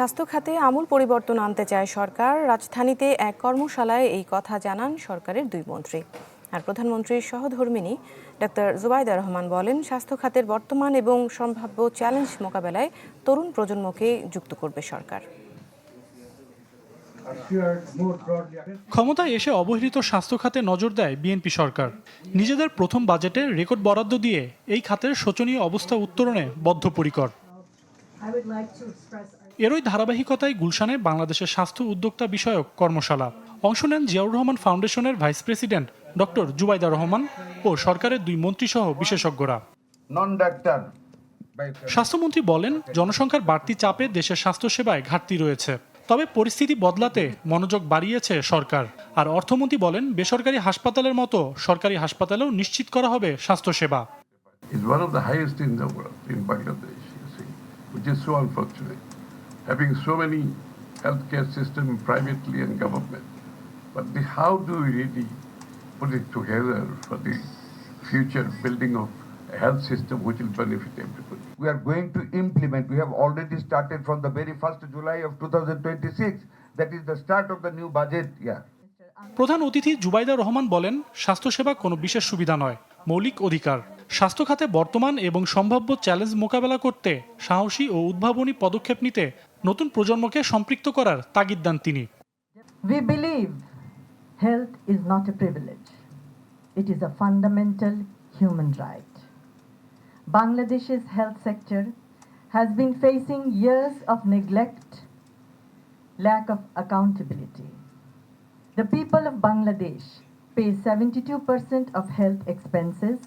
স্বাস্থ্য খাতে আমূল পরিবর্তন আনতে চায় সরকার। রাজধানীতে এক কর্মশালায় এই কথা জানান সরকারের দুই মন্ত্রী। আর প্রধানমন্ত্রীর সহধর্মিণী ডক্টর জুবাইদা রহমান বলেন, স্বাস্থ্য খাতের বর্তমান এবং সম্ভাব্য চ্যালেঞ্জ মোকাবেলায় তরুণ প্রজন্মকে যুক্ত করবে সরকার। ক্ষমতায় এসে অবহেলিত স্বাস্থ্য খাতে নজর দেয় বিএনপি সরকার। নিজেদের প্রথম বাজেটে রেকর্ড বরাদ্দ দিয়ে এই খাতের শোচনীয় অবস্থা উত্তরণে বদ্ধপরিকর। এরই ধারাবাহিকতায় গুলশানে বাংলাদেশের স্বাস্থ্য উদ্যোক্তা বিষয়ক কর্মশালা। অংশ নেন জিয়াউর রহমান ফাউন্ডেশনের vice president doctor Zubaida Rahman ও সরকারের দুই মন্ত্রীসহ বিশেষজ্ঞরা। স্বাস্থ্যমন্ত্রী বলেন, জনসংখ্যার বাড়তি চাপে দেশের স্বাস্থ্যসেবায় ঘাটতি রয়েছে, তবে পরিস্থিতি বদলাতে মনোযোগ বাড়িয়েছে সরকার। আর অর্থমন্ত্রী বলেন, বেসরকারি হাসপাতালের মতো সরকারি হাসপাতালেও নিশ্চিত করা হবে স্বাস্থ্যসেবা। Having so many healthcare systems privately and government, but how do we really put it together for the future building of a health system which will benefit everybody? We are going to implement. We have already started from the very 1st of July of 2026. That is the start of the new budget year. প্রধান অতিথি জুবাইদা রহমান বলেন, স্বাস্থ্যসেবা কোনো বিশেষ সুবিধা নয়, মৌলিক অধিকার। স্বাস্থ্য খাতে বর্তমান এবং সম্ভাব্য চ্যালেঞ্জ মোকাবেলা করতে সাহসী ও উদ্ভাবনী পদক্ষেপ নিতে নতুন প্রজন্মকে সম্পৃক্ত করার তাগিদ দেন তিনি। We believe health is not a privilege. It is a fundamental human right. Bangladesh's health sector has been facing years of neglect, lack of accountability. The people of Bangladesh pay 72% of health expenses,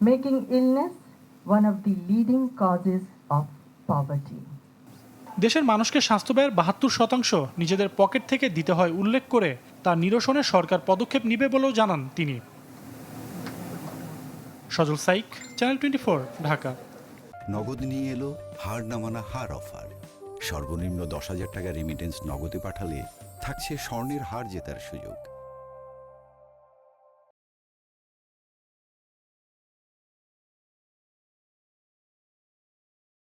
making illness one of the leading causes of poverty. দেশের মানুষকে স্বাস্থ্য ব্যয়ের ৭২% নিজেদের pocket থেকে দিতে হয় উল্লেখ করে তার নিরসনে সরকার পদক্ষেপ নিবে বলেও জানান তিনি। সজল সাইক, চ্যানেল 24, ঢাকা। নগদ নিয়ে এলো হার না মানা হার অফার। সর্বনিম্ন ১০,০০০ টাকা রেমিটেন্স নগদে পাঠালে থাকছে স্বর্ণের হার জেতার সুযোগ।